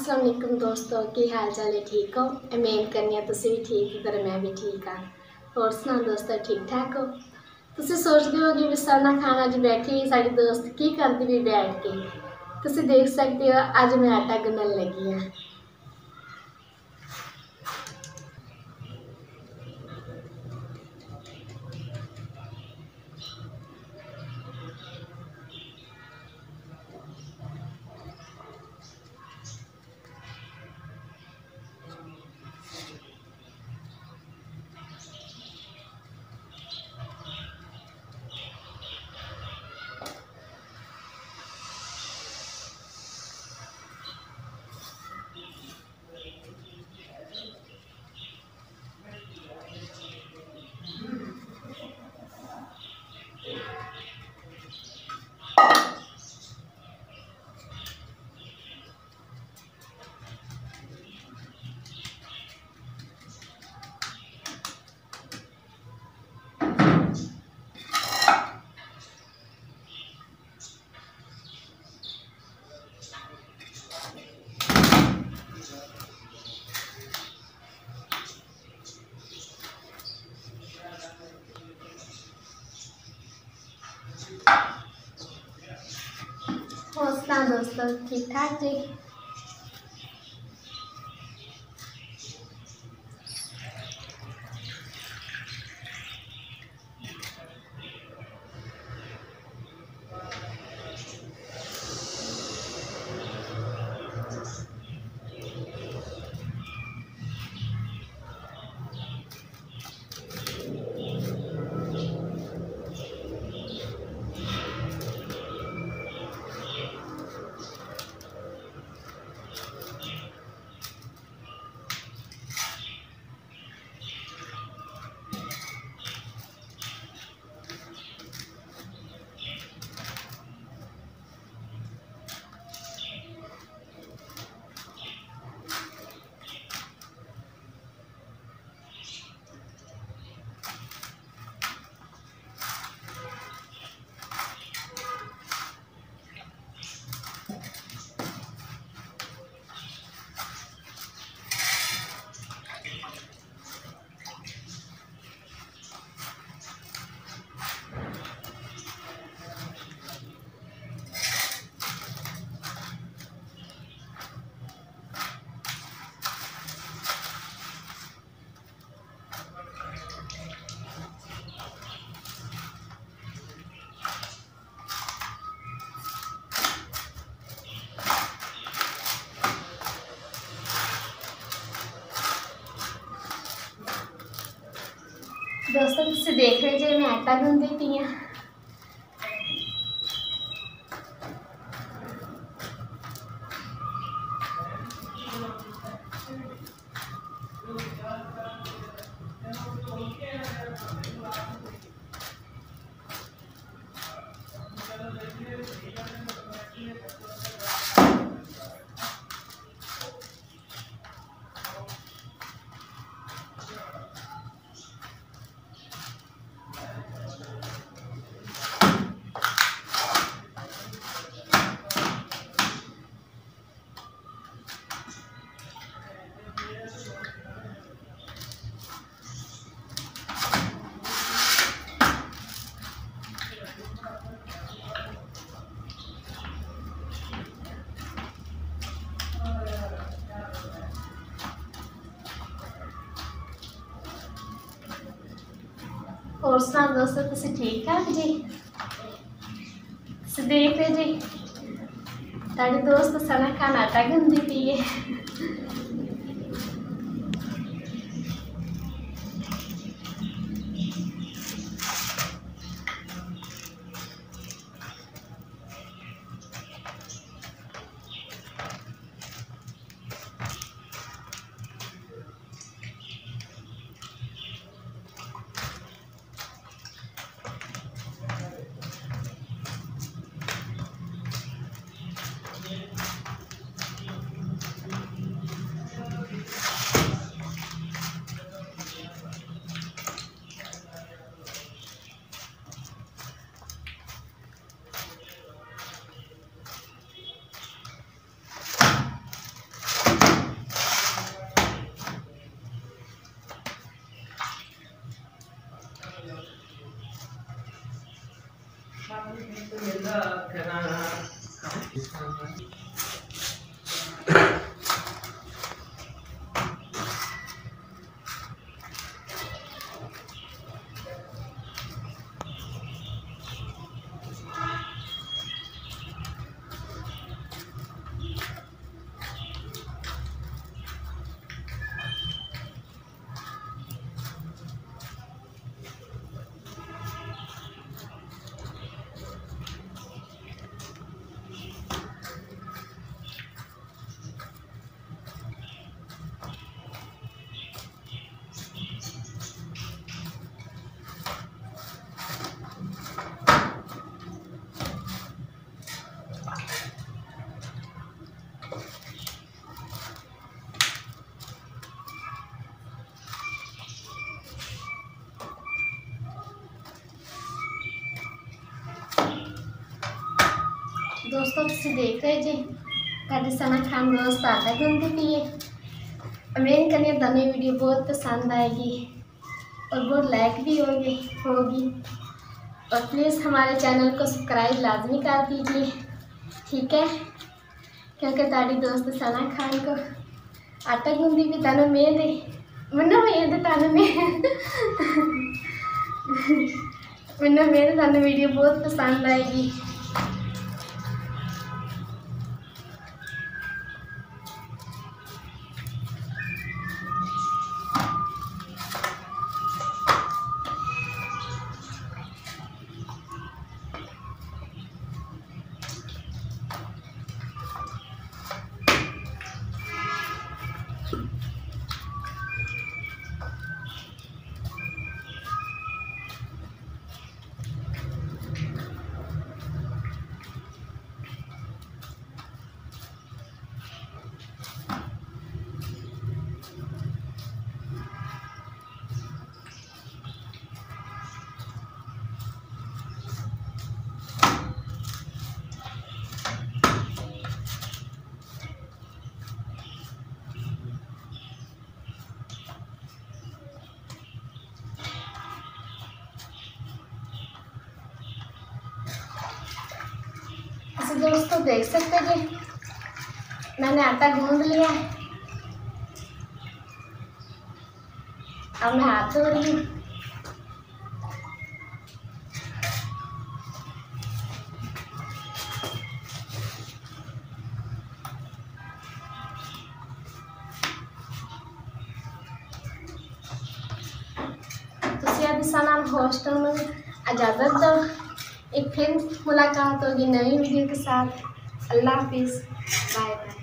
अस्सलाम वालेकुम दोस्तों, की हाल चाल है? ठीक हो? उम्मीद करनी तुसी भी ठीक हो कर मैं भी ठीक हाँ। और सुना दोस्तों, ठीक ठाक हो? तुसी सोचते हो कि विसाना खाना अज बैठी साड़ी दोस्त की करती भी बैठ के। तुसी देख सकते हो अज मैं आटा गुनन लगी हाँ। और सुना दोस्तों, ठीक ठाक जी। दोस्तों तुसी देख रहे जे मैं आटा गूंदी पई हाँ। और सुना दोस्तों, तुसी ठीक ठाक जी? तुसी देख रहे जी ताड़ी दोस्त सना खाना आटा गूंदी पई है। दोस्तों तुम देख रहे जी साढ़े सना खान दोस्त आटा गूंथती पई है। उम्मीद करनी तुम वीडियो बहुत पसंद आएगी और बहुत लाइक भी होगी। और प्लीज़ हमारे चैनल को सब्सक्राइब लाजमी कर दीजिए, ठीक है, क्योंकि ताड़ी दोस्त सना खान को आटा गूंदी भी तन उम्मीद है मैंने उम्मीद तन मैंने उम्मीद तन वीडियो बहुत पसंद आएगी। दोस्तों देख सकते हैं मैंने आटा गूंद लिया है। अब मैं हाथ धो रही हूँ। तुम सना होस्ट में इजाज़त दो। एक फिर मुलाकात होगी नई वीडियो के साथ। अल्लाह हाफिज़, बाय बाय।